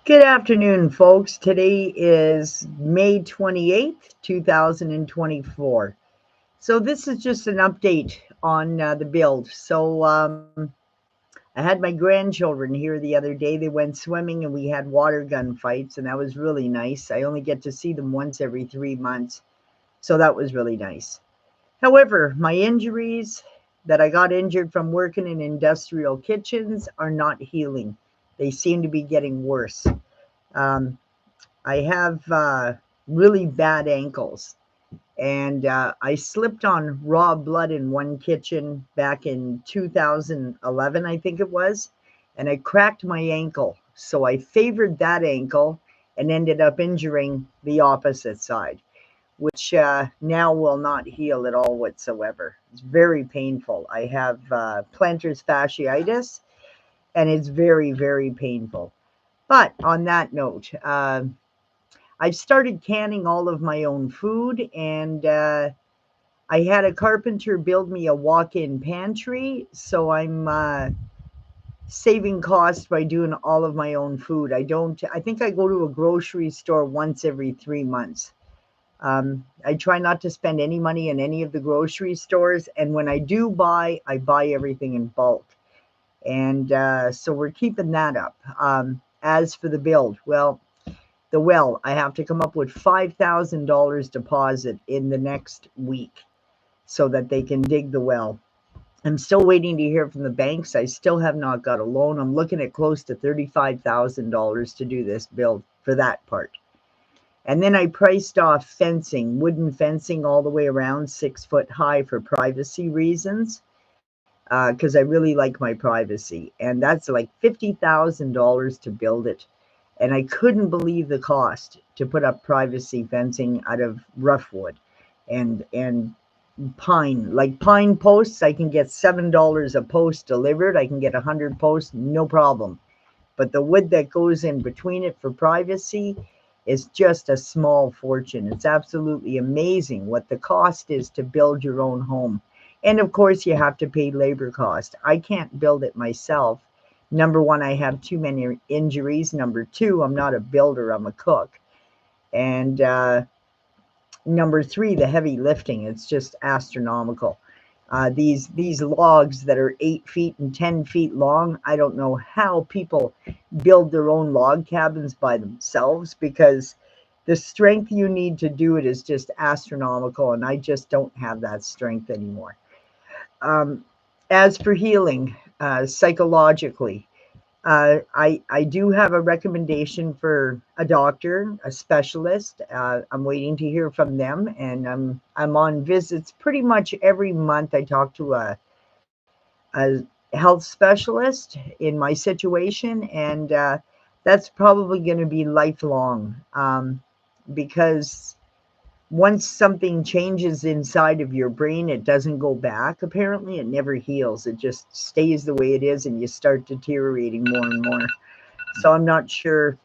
Good afternoon, folks. Today is May 28th, 2024. So this is just an update on the build. I had my grandchildren here the other day. They went swimming and we had water gun fights, and that was really nice. I only get to see them once every 3 months, so that was really nice. However, my injuries that I got injured from working in industrial kitchens are not healing. They seem to be getting worse. Um, I have really bad ankles, and I slipped on raw blood in one kitchen back in 2011, I think it was, and I cracked my ankle. So I favored that ankle and ended up injuring the opposite side, which now will not heal at all whatsoever. It's very painful. I have plantar fasciitis, and it's very, very painful. But on that note, I've started canning all of my own food, and I had a carpenter build me a walk-in pantry, so I'm saving costs by doing all of my own food. I think I go to a grocery store once every 3 months. I try not to spend any money in any of the grocery stores, and when I do buy, I buy everything in bulk. And so we're keeping that up. As for the build, I have to come up with $5,000 deposit in the next week so that they can dig the well. I'm still waiting to hear from the banks. I still have not got a loan. I'm looking at close to $35,000 to do this build for that part. And then I priced off fencing, wooden fencing all the way around 6 foot high for privacy reasons, because I really like my privacy. And that's like $50,000 to build it. And I couldn't believe the cost to put up privacy fencing out of rough wood and pine. Like pine posts, I can get $7 a post delivered. I can get 100 posts, no problem. But the wood that goes in between it for privacy is just a small fortune. It's absolutely amazing what the cost is to build your own home. And of course, you have to pay labor cost. I can't build it myself. Number one, I have too many injuries. Number two, I'm not a builder, I'm a cook. And number three, the heavy lifting, it's just astronomical. These logs that are 8 feet and 10 feet long, I don't know how people build their own log cabins by themselves, because the strength you need to do it is just astronomical, and I just don't have that strength anymore. Um, as for healing, psychologically, I do have a recommendation for a doctor, a specialist. I'm waiting to hear from them, and I'm on visits pretty much every month. I talk to a health specialist in my situation, and that's probably going to be lifelong, because once something changes inside of your brain, it doesn't go back. Apparently, it never heals. It just stays the way it is, and you start deteriorating more and more. So I'm not sure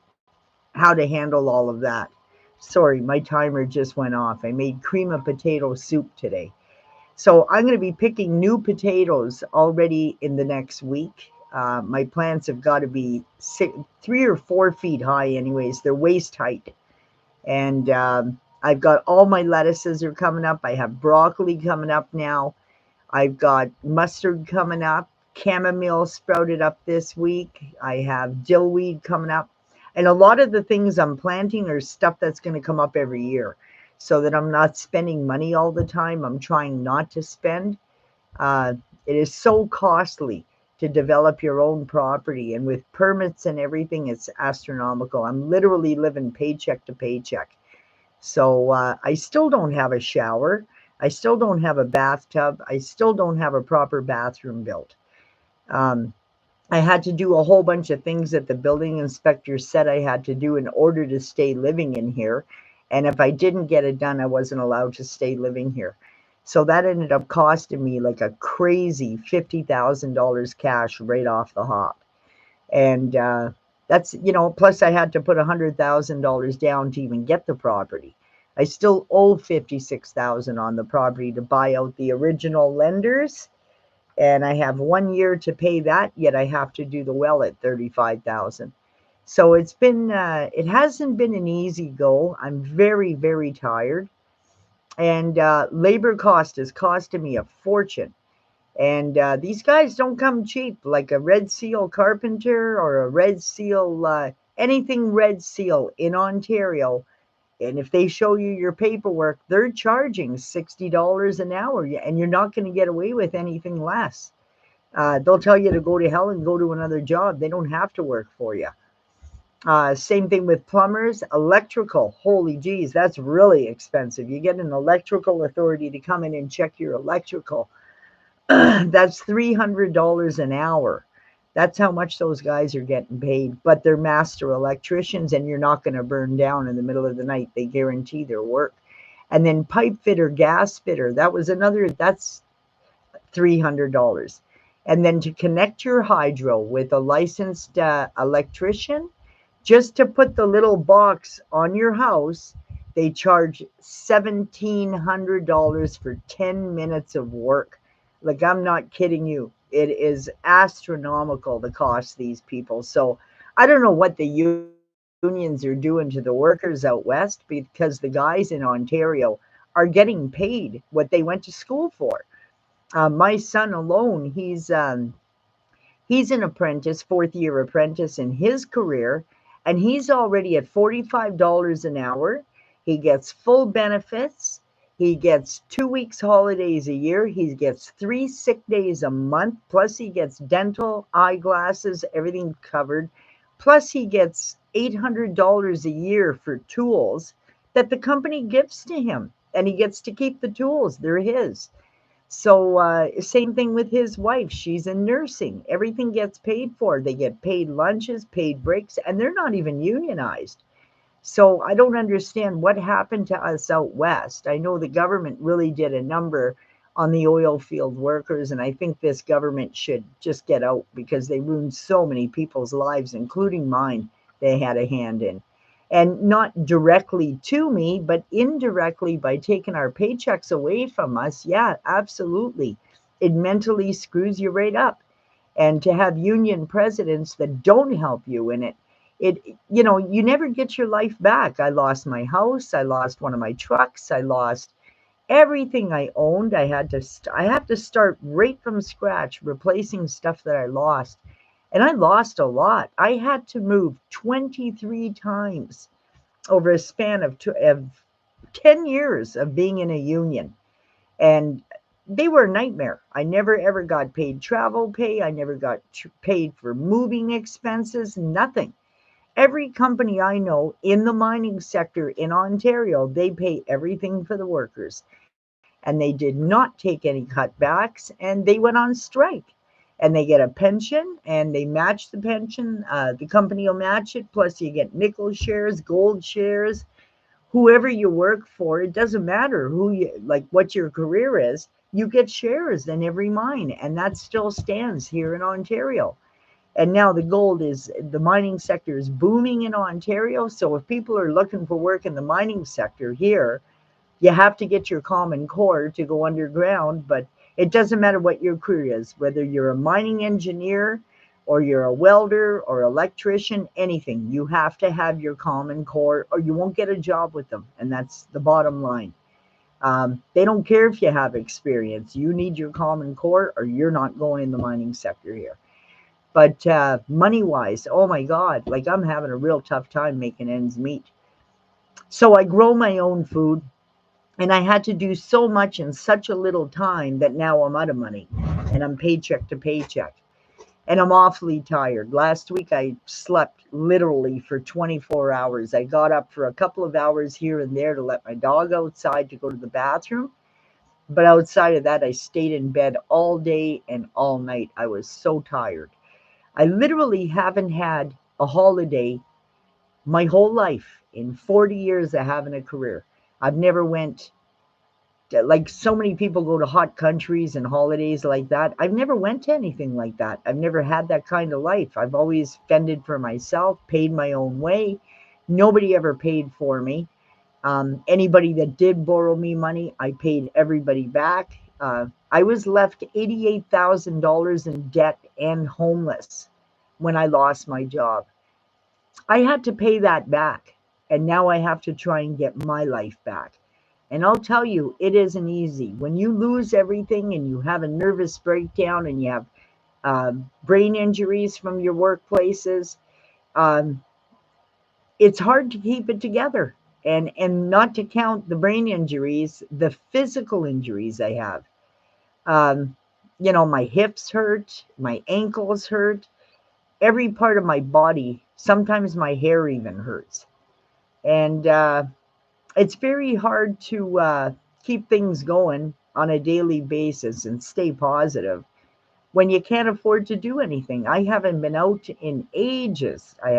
how to handle all of that. Sorry, my timer just went off. I made cream of potato soup today. So I'm going to be picking new potatoes already in the next week. My plants have got to be 3 or 4 feet high anyways. They're waist height. And I've got all my lettuces are coming up. I have broccoli coming up now. I've got mustard coming up. Chamomile sprouted up this week. I have dillweed coming up. And a lot of the things I'm planting are stuff that's going to come up every year, so that I'm not spending money all the time. I'm trying not to spend. Uh, it is so costly to develop your own property. And with permits and everything, it's astronomical. I'm literally living paycheck to paycheck. So I still don't have a shower. I still don't have a bathtub. I still don't have a proper bathroom built. Um, I had to do a whole bunch of things that the building inspector said I had to do in order to stay living in here. And if I didn't get it done, I wasn't allowed to stay living here. So that ended up costing me like a crazy $50,000 cash right off the hop. And that's, plus I had to put $100,000 down to even get the property. I still owe 56,000 on the property to buy out the original lenders, and I have 1 year to pay that, yet I have to do the well at 35,000. So it's been, it hasn't been an easy go. I'm very, very tired. And labor cost has costed me a fortune. And these guys don't come cheap, like a Red Seal carpenter or a Red Seal, anything Red Seal in Ontario. And if they show you your paperwork, they're charging $60 an hour, and you're not going to get away with anything less. They'll tell you to go to hell and go to another job. They don't have to work for you. Same thing with plumbers, electrical. Holy geez, that's really expensive. You get an electrical authority to come in and check your electrical. That's $300 an hour. That's how much those guys are getting paid. But they're master electricians, and you're not going to burn down in the middle of the night. They guarantee their work. And then pipe fitter, gas fitter, that's $300. And then to connect your hydro with a licensed electrician, just to put the little box on your house, they charge $1,700 for 10 minutes of work. Like, I'm not kidding you. It is astronomical, the cost these people. So I don't know what the unions are doing to the workers out west, because the guys in Ontario are getting paid what they went to school for. My son alone, he's an apprentice, fourth year apprentice in his career, and he's already at $45 an hour. He gets full benefits. He gets 2 weeks holidays a year. He gets 3 sick days a month. Plus he gets dental, eyeglasses, everything covered. Plus he gets $800 a year for tools that the company gives to him. And he gets to keep the tools. They're his. So same thing with his wife. She's in nursing. Everything gets paid for. They get paid lunches, paid breaks, and they're not even unionized. So I don't understand what happened to us out west. I know the government really did a number on the oil field workers, and I think this government should just get out, because they ruined so many people's lives, including mine. They had a hand in. And not directly to me, but indirectly by taking our paychecks away from us. Yeah, absolutely. It mentally screws you right up. And to have union presidents that don't help you in it, you never get your life back. I lost my house. I lost one of my trucks. I lost everything I owned. I have to start right from scratch, replacing stuff that I lost. And I lost a lot. I had to move 23 times over a span of 10 years of being in a union. And they were a nightmare. I never ever got paid travel pay. I never got paid for moving expenses, nothing. Every company I know in the mining sector in Ontario, they pay everything for the workers. And they did not take any cutbacks, and they went on strike. And they get a pension, and they match the pension. The company will match it. Plus, you get nickel shares, gold shares. Whoever you work for, it doesn't matter what your career is. You get shares in every mine, and that still stands here in Ontario. And now the mining sector is booming in Ontario. So if people are looking for work in the mining sector here, you have to get your Common Core to go underground. But it doesn't matter what your career is, whether you're a mining engineer or you're a welder or electrician, anything. You have to have your Common Core, or you won't get a job with them. And that's the bottom line. They don't care if you have experience. You need your Common Core, or you're not going in the mining sector here. But money wise, oh my God, like, I'm having a real tough time making ends meet. So I grow my own food, and I had to do so much in such a little time that now I'm out of money, and I'm paycheck to paycheck. And I'm awfully tired. Last week I slept literally for 24 hours. I got up for a couple of hours here and there to let my dog outside to go to the bathroom. But outside of that, I stayed in bed all day and all night. I was so tired. I literally haven't had a holiday my whole life. In 40 years of having a career, I've never went like so many people go to hot countries and holidays like that. I've never went to anything like that. I've never had that kind of life. I've always fended for myself, paid my own way. Nobody ever paid for me. Anybody that did borrow me money, I paid everybody back. I was left $88,000 in debt and homeless when I lost my job. I had to pay that back. And now I have to try and get my life back. And I'll tell you, it isn't easy. When you lose everything and you have a nervous breakdown and you have brain injuries from your workplaces, um, it's hard to keep it together. And not to count the brain injuries, the physical injuries I have. Um, my hips hurt, my ankles hurt, every part of my body. Sometimes my hair even hurts. And it's very hard to keep things going on a daily basis and stay positive when you can't afford to do anything. I haven't been out in ages. I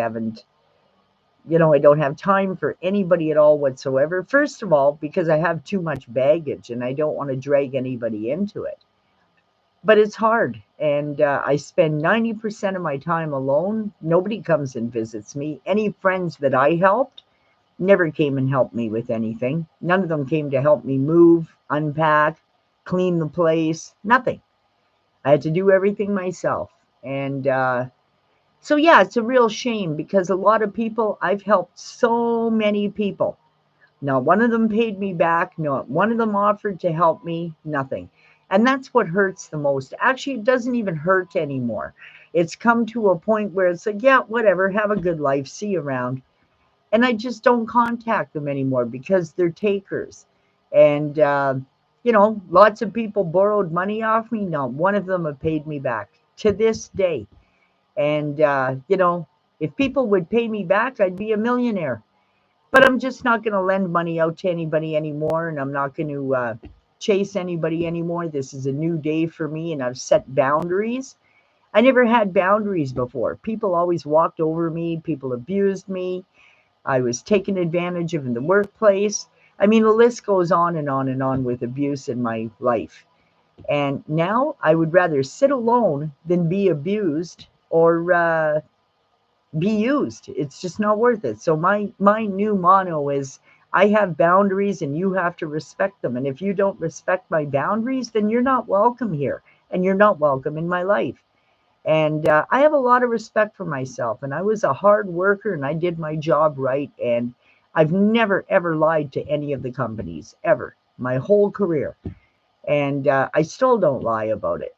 don't have time for anybody at all whatsoever. First of all, because I have too much baggage and I don't want to drag anybody into it. But it's hard. And I spend 90% of my time alone. Nobody comes and visits me. Any friends that I helped never came and helped me with anything. None of them came to help me move, unpack, clean the place, nothing. I had to do everything myself. And so, yeah, it's a real shame because a lot of people, I've helped so many people. Not one of them paid me back. Not one of them offered to help me. Nothing. And that's what hurts the most. Actually, it doesn't even hurt anymore. It's come to a point where it's like, yeah, whatever, have a good life, see you around. And I just don't contact them anymore because they're takers. And, lots of people borrowed money off me. Not one of them have paid me back to this day. And, if people would pay me back, I'd be a millionaire. But I'm just not going to lend money out to anybody anymore. And I'm not going to chase anybody anymore. This is a new day for me. And I've set boundaries. I never had boundaries before. People always walked over me. People abused me. I was taken advantage of in the workplace. I mean, the list goes on and on and on with abuse in my life. And now I would rather sit alone than be abused or be used. It's just not worth it. So my new motto is I have boundaries and you have to respect them. And if you don't respect my boundaries, then you're not welcome here and you're not welcome in my life. And I have a lot of respect for myself. And I was a hard worker and I did my job right. And I've never, ever lied to any of the companies, ever, my whole career. And I still don't lie about it.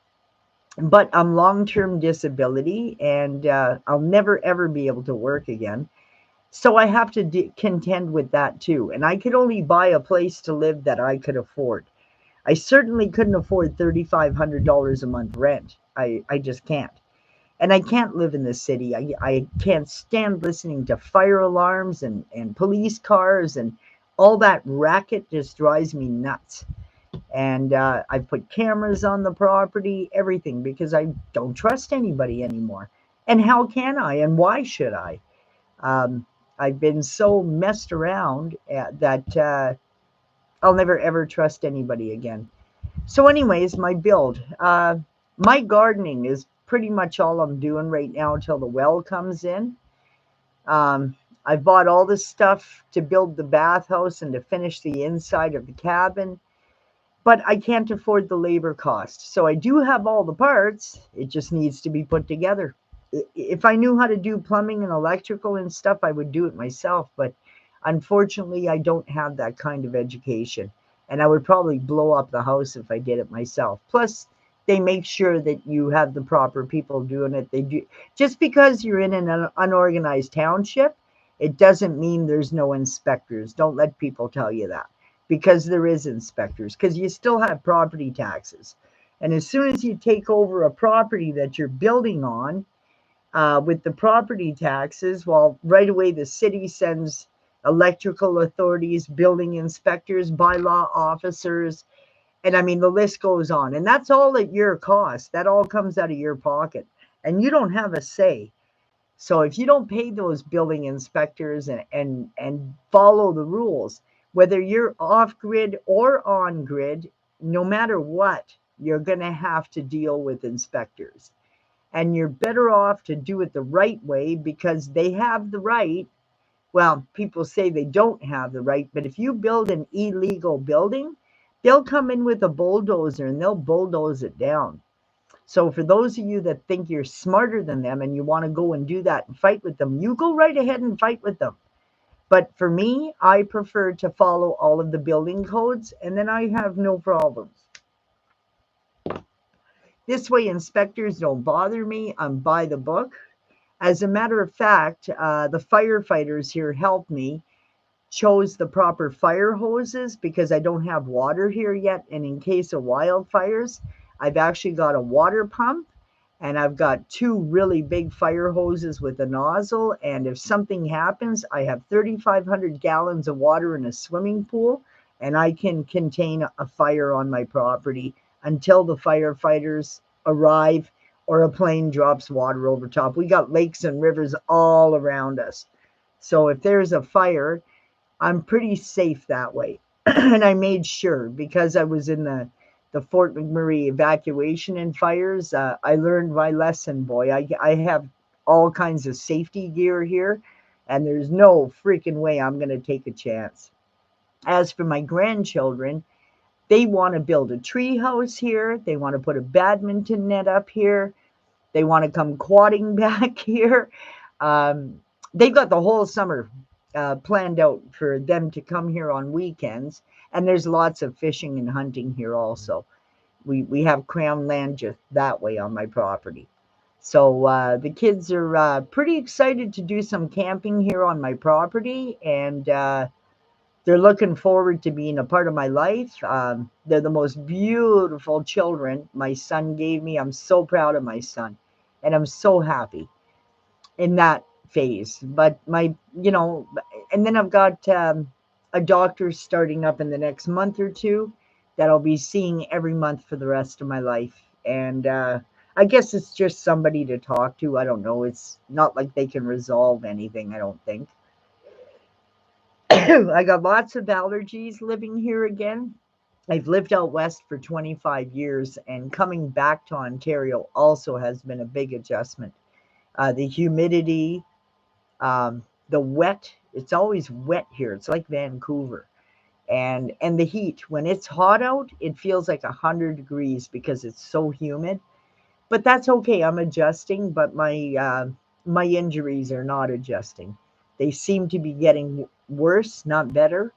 But I'm long-term disability and I'll never, ever be able to work again. So I have to contend with that too. And I could only buy a place to live that I could afford. I certainly couldn't afford $3,500 a month rent. I just can't. And I can't live in the city. I can't stand listening to fire alarms and police cars and all that racket just drives me nuts. And I put cameras on the property, everything, because I don't trust anybody anymore. And how can I? And why should I? Um, I've been so messed around that I'll never ever trust anybody again. So, anyways, my build. My gardening is pretty much all I'm doing right now until the well comes in. I bought all this stuff to build the bathhouse and to finish the inside of the cabin, but I can't afford the labor cost. So I do have all the parts. It just needs to be put together. If I knew how to do plumbing and electrical and stuff, I would do it myself. But unfortunately, I don't have that kind of education. And I would probably blow up the house if I did it myself. Plus, they make sure that you have the proper people doing it. They do. Just because you're in an unorganized township, it doesn't mean there's no inspectors. Don't let people tell you that, because there is inspectors, because you still have property taxes. And as soon as you take over a property that you're building on, with the property taxes, well, right away the city sends electrical authorities, building inspectors, bylaw officers, and I mean, the list goes on. And that's all at your cost. That all comes out of your pocket. And you don't have a say. So if you don't pay those building inspectors and follow the rules, whether you're off grid or on grid, no matter what, you're going to have to deal with inspectors. And you're better off to do it the right way because they have the right. Well, people say they don't have the right, but if you build an illegal building, they'll come in with a bulldozer and they'll bulldoze it down. So for those of you that think you're smarter than them and you want to go and do that and fight with them, you go right ahead and fight with them. But for me, I prefer to follow all of the building codes, and then I have no problems. This way, inspectors don't bother me. I'm by the book. As a matter of fact, the firefighters here helped me, chose the proper fire hoses because I don't have water here yet. And in case of wildfires, I've actually got a water pump and I've got two really big fire hoses with a nozzle. And if something happens, I have 3,500 gallons of water in a swimming pool and I can contain a fire on my property until the firefighters arrive or a plane drops water over top. We got lakes and rivers all around us. So if there's a fire, I'm pretty safe that way. And I made sure because I was in the Fort McMurray evacuation and fires, I learned my lesson, boy. I have all kinds of safety gear here, and there's no freaking way I'm going to take a chance. As for my grandchildren, they want to build a tree house here. They want to put a badminton net up here. They want to come quadding back here. Um, they've got the whole summer planned out for them to come here on weekends. And there's lots of fishing and hunting here also. We have crown land just that way on my property. So the kids are pretty excited to do some camping here on my property. And they're looking forward to being a part of my life. They're the most beautiful children my son gave me. I'm so proud of my son. And I'm so happy in that phase. But and then I've got a doctor starting up in the next month or two that I'll be seeing every month for the rest of my life. And I guess it's just somebody to talk to. I don't know. It's not like they can resolve anything, I don't think. I got lots of allergies living here again. I've lived out west for 25 years, and coming back to Ontario also has been a big adjustment. The humidity, the wet, it's always wet here. It's like Vancouver. And the heat. When it's hot out, it feels like 100 degrees because it's so humid. But that's okay. I'm adjusting, but my injuries are not adjusting. They seem to be getting worse, not better.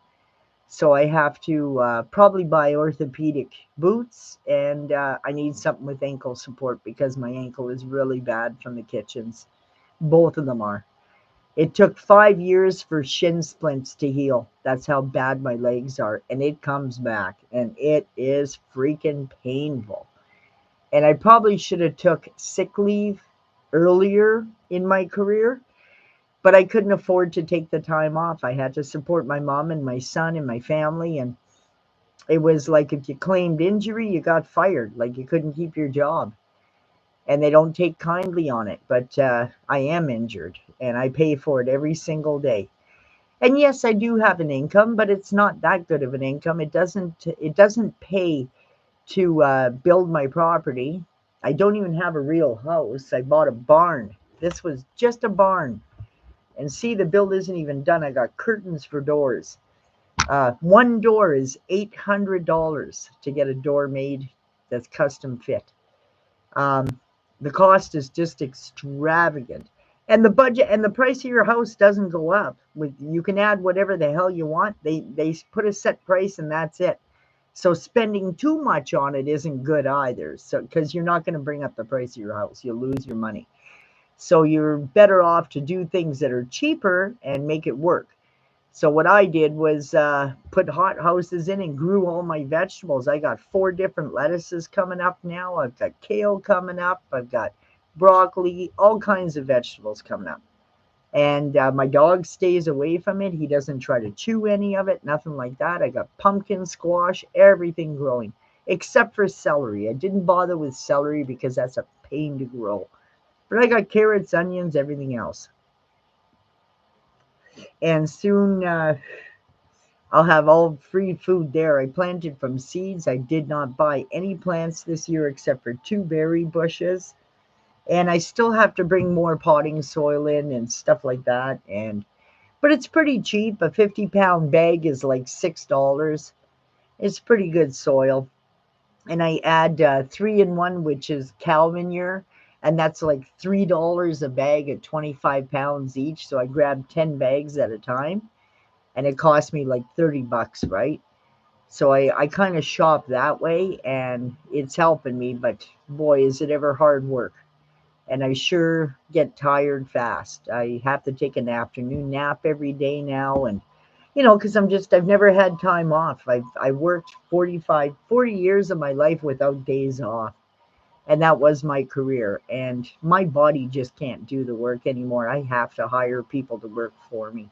So I have to probably buy orthopedic boots, and I need something with ankle support because my ankle is really bad from the kitchens. Both of them are. It took 5 years for shin splints to heal. That's how bad my legs are. And it comes back, and it is freaking painful. And I probably should have took sick leave earlier in my career, but I couldn't afford to take the time off. I had to support my mom and my son and my family. And it was like if you claimed injury, you got fired. Like you couldn't keep your job. And they don't take kindly on it. But I am injured and I pay for it every single day. And yes, I do have an income, but it's not that good of an income. It doesn't pay to build my property. I don't even have a real house. I bought a barn. This was just a barn. And see, the build isn't even done. I got curtains for doors. One door is $800 to get a door made that's custom fit. Um, the cost is just extravagant. And the budget and the price of your house doesn't go up. With you can add whatever the hell you want. They put a set price and that's it. So spending too much on it isn't good either. So because you're not going to bring up the price of your house, you'll lose your money. So you're better off to do things that are cheaper and make it work. So what I did was put hot houses in and grew all my vegetables. I got 4 different lettuces coming up now. I've got kale coming up. I've got broccoli, all kinds of vegetables coming up. And my dog stays away from it. He doesn't try to chew any of it, nothing like that. I got pumpkin, squash, everything growing, except for celery. I didn't bother with celery because that's a pain to grow. But I got carrots, onions, everything else. And soon I'll have all free food there. I planted from seeds. I did not buy any plants this year except for 2 berry bushes. And I still have to bring more potting soil in and stuff like that. But it's pretty cheap. A 50-pound bag is like $6. It's pretty good soil. and I add 3-in-1, which is cow manure, and that's like $3 a bag at 25 pounds each. So I grab 10 bags at a time, and it cost me like 30 bucks, right? So I kind of shop that way, and it's helping me. But boy, is it ever hard work. And I sure get tired fast. I have to take an afternoon nap every day now. And, because I've never had time off. I worked 40 years of my life without days off. And that was my career. And my body just can't do the work anymore. I have to hire people to work for me.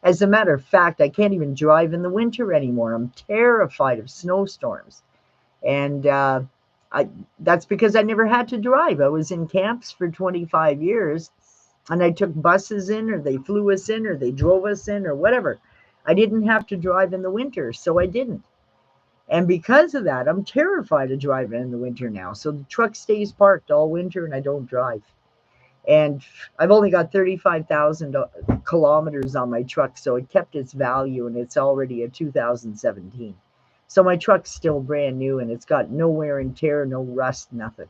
As a matter of fact, I can't even drive in the winter anymore. I'm terrified of snowstorms. And I, that's because I never had to drive. I was in camps for 25 years, and I took buses in, or they flew us in, or they drove us in, or whatever. I didn't have to drive in the winter, so I didn't. And because of that, I'm terrified of driving in the winter now. So the truck stays parked all winter, and I don't drive. And I've only got 35,000 kilometers on my truck, so it kept its value, and it's already a 2017. So my truck's still brand new, and it's got no wear and tear, no rust, nothing.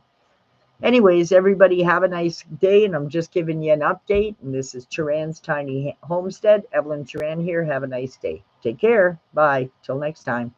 Anyways, everybody have a nice day, and I'm just giving you an update. And this is Churan's Tiny Homestead. Evelyn Churan here. Have a nice day. Take care. Bye. Till next time.